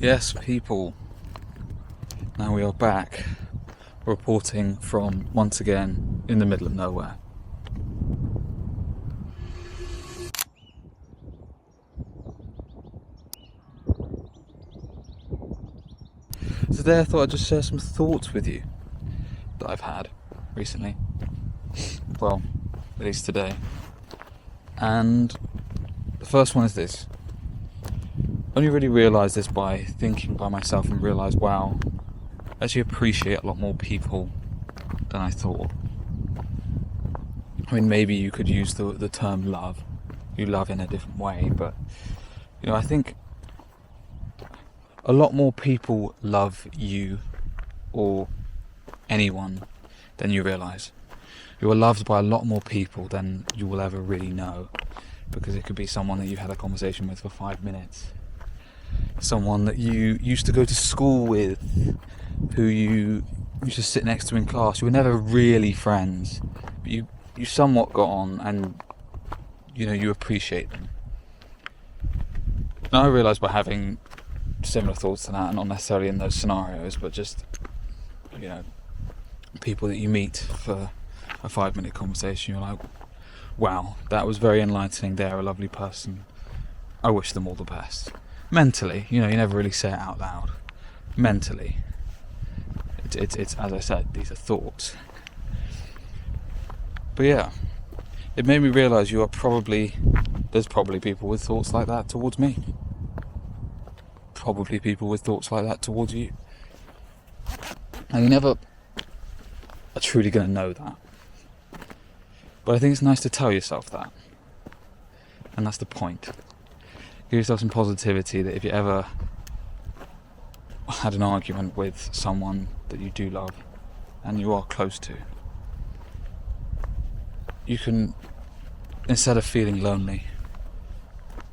Yes, people. Now we are back, reporting from, once again, in the middle of nowhere. Today I thought I'd just share some thoughts with you that I've had recently. Well, at least today. And the first one is this. I only really realised this by thinking by myself and realised, wow, I actually appreciate a lot more people than I thought. I mean, maybe you could use the term love. You love in a different way, but, I think a lot more people love you or anyone than you realise. You are loved by a lot more people than you will ever really know, because it could be someone that you've had a conversation with for 5 minutes. Someone that you used to go to school with, who you used to sit next to in class. You were never really friends, but you somewhat got on, and you appreciate them. Now I realise by having similar thoughts to that, not necessarily in those scenarios, but just people that you meet for a 5-minute conversation, you're like, wow, that was very enlightening. They're a lovely person. I wish them all the best. Mentally, you never really say it out loud. Mentally, it's as I said, these are thoughts. But yeah, it made me realise there's probably people with thoughts like that towards me. Probably people with thoughts like that towards you. And you never are truly going to know that. But I think it's nice to tell yourself that. And that's the point. Give yourself some positivity that if you ever had an argument with someone that you do love and you are close to, you can, instead of feeling lonely,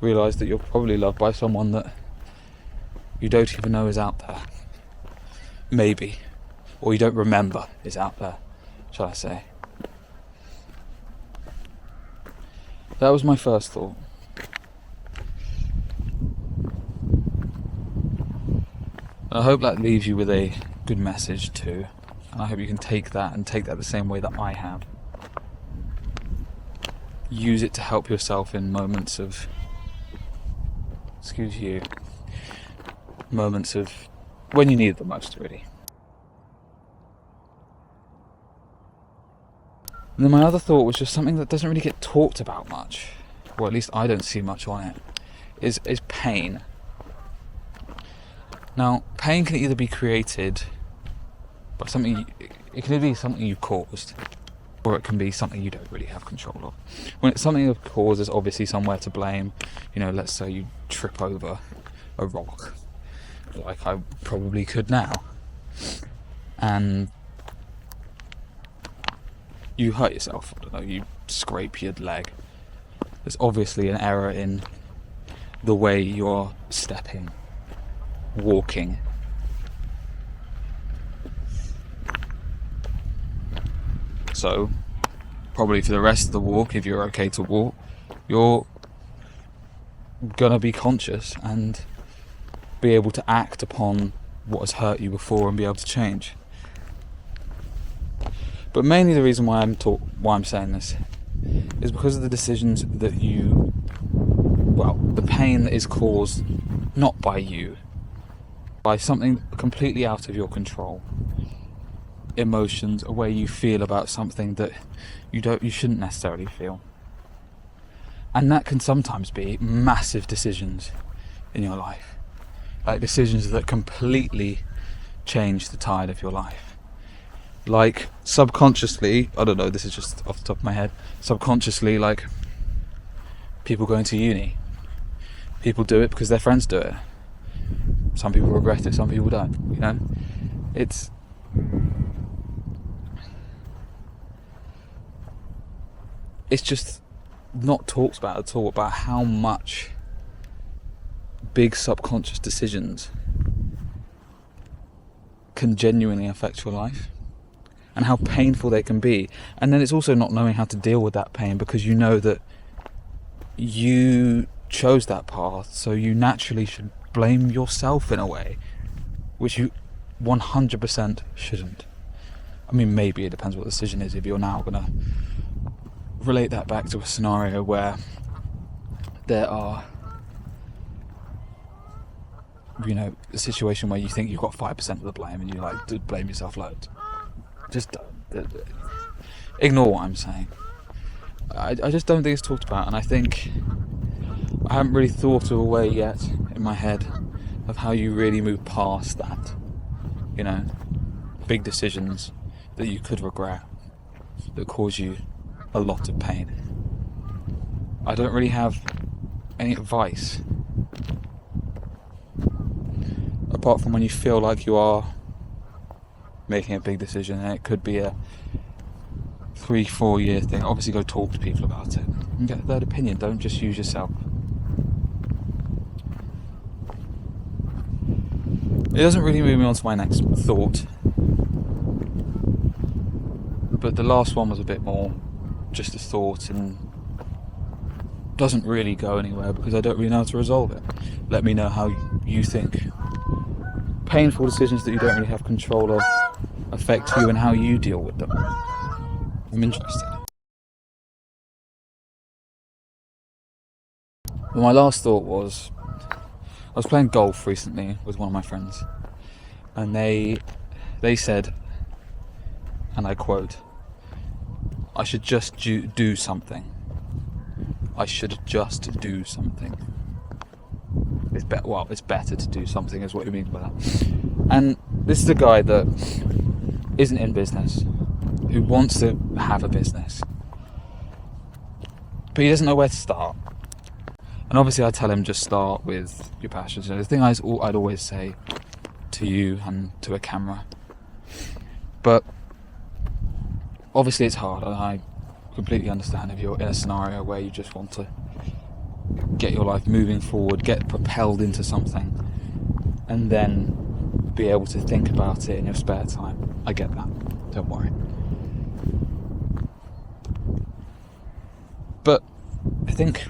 realise that you're probably loved by someone that you don't even know is out there. Maybe. Or you don't remember is out there, shall I say. That was my first thought. I hope that leaves you with a good message too, and I hope you can take that the same way that I have. Use it to help yourself in moments of, moments of when you need it the most, really. And then my other thought was just something that doesn't really get talked about much, or at least I don't see much on it, is pain. Now, pain can either be created by something, it can either be something you caused, or it can be something you don't really have control of. When it's something you've caused, there's obviously somewhere to blame. Let's say you trip over a rock, like I probably could now, and you hurt yourself, I don't know, you scrape your leg. There's obviously an error in the way you're stepping, walking. So, probably for the rest of the walk, if you're okay to walk, you're gonna be conscious and be able to act upon what has hurt you before and be able to change. But mainly the reason why I'm saying this is because of the decisions that the pain that is caused not by you, by something completely out of your control. Emotions, a way you feel about something that you shouldn't necessarily feel. And that can sometimes be massive decisions in your life. Like decisions that completely change the tide of your life. Like subconsciously, I don't know, this is just off the top of my head, subconsciously, like people going to uni. People do it because their friends do it. Some people regret it, some people don't, It's just not talked about at all, about how much big subconscious decisions can genuinely affect your life and how painful they can be. And then it's also not knowing how to deal with that pain, because that you chose that path, so you naturally should blame yourself in a way, which you 100% shouldn't. I mean, maybe it depends what the decision is. If you're now going to relate that back to a scenario where there are, a situation where you think you've got 5% of the blame and you to blame yourself loads. Just ignore what I'm saying. I just don't think it's talked about, and I think I haven't really thought of a way yet in my head of how you really move past that. Big decisions that you could regret, that cause you a lot of pain. I don't really have any advice, apart from when you feel like you are making a big decision, and it could be a 3-4 year thing. Obviously go talk to people about it and get a third opinion. Don't just use yourself. It doesn't really move me on to my next thought, but the last one was a bit more just a thought and doesn't really go anywhere because I don't really know how to resolve it. Let me know how you think painful decisions that you don't really have control of affect you and how you deal with them. I'm interested. Well, my last thought was, I was playing golf recently with one of my friends, and they said, and I quote, "I should just do something. I should just do something." It's better to do something is what he means by that. And this is a guy that isn't in business, who wants to have a business, but he doesn't know where to start. And obviously I tell him just start with your passions. The thing I'd always say to you and to a camera. But obviously it's hard, and I completely understand if you're in a scenario where you just want to get your life moving forward, get propelled into something, and then be able to think about it in your spare time. I get that, don't worry. But I think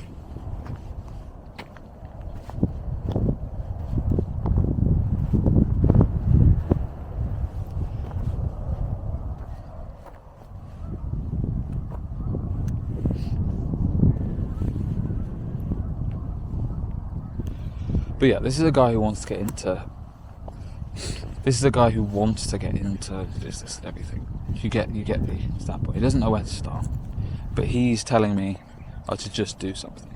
this is a guy who wants to get into business and everything. You get the standpoint. He doesn't know where to start, but he's telling me to just do something.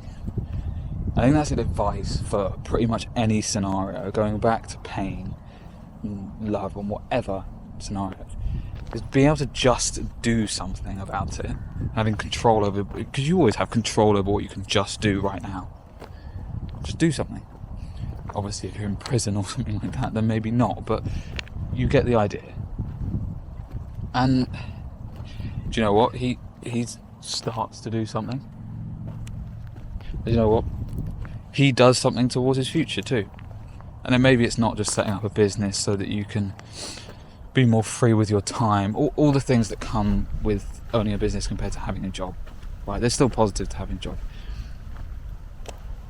I think that's an advice for pretty much any scenario, going back to pain, love, and whatever scenario, is being able to just do something about it, having control over, because you always have control over what you can just do right now. Just do something. Obviously, if you're in prison or something like that, then maybe not, but you get the idea. And do you know what? He starts to do something. You know what? He does something towards his future too. And then maybe it's not just setting up a business so that you can be more free with your time, all the things that come with owning a business compared to having a job. Right? There's still positive to having a job.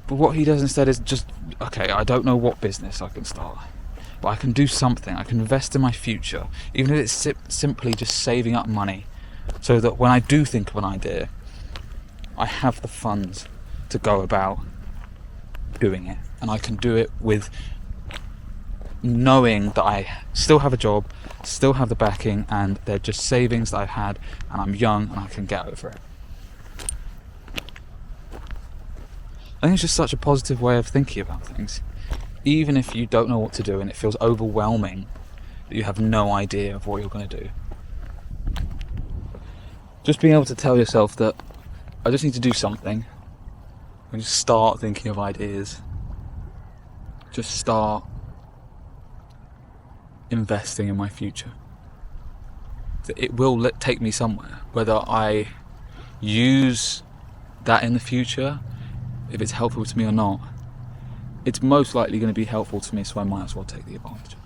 But what he does instead is just, okay, I don't know what business I can start, but I can do something. I can invest in my future, even if it's simply just saving up money, so that when I do think of an idea, I have the funds to go about doing it. And I can do it with knowing that I still have a job, still have the backing, and they're just savings that I've had, and I'm young and I can get over it. I think it's just such a positive way of thinking about things. Even if you don't know what to do and it feels overwhelming that you have no idea of what you're going to do. Just being able to tell yourself that I just need to do something and just start thinking of ideas. Just start investing in my future. That it will take me somewhere. Whether I use that in the future, if it's helpful to me or not, it's most likely going to be helpful to me, so I might as well take the advantage.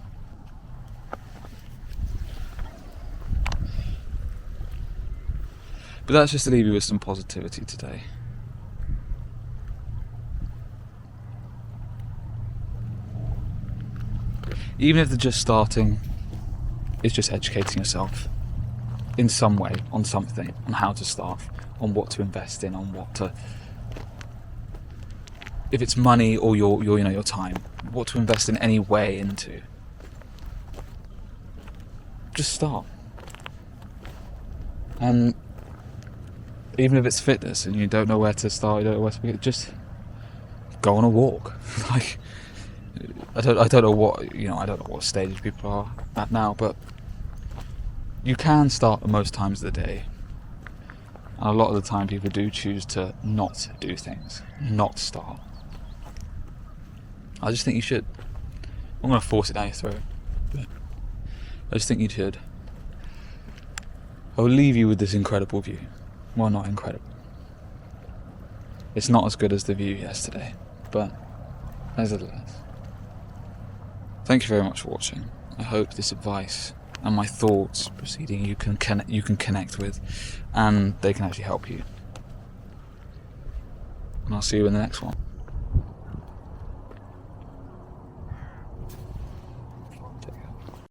But that's just to leave you with some positivity today. Even if they're just starting, it's just educating yourself in some way on something, on how to start, on what to invest in, on what to, if it's money or your time, what to invest in any way into. Just start. And even if it's fitness and you don't know where to start, you don't know where to begin, just go on a walk. Like, I don't know what I don't know what stage people are at now, but you can start at most times of the day. And a lot of the time people do choose to not do things, not start. I just think you should. I'm going to force it down your throat. But I just think you should. I will leave you with this incredible view. Well, not incredible. It's not as good as the view yesterday, but nevertheless. Thank you very much for watching. I hope this advice and my thoughts proceeding you can connect with, and they can actually help you. And I'll see you in the next one.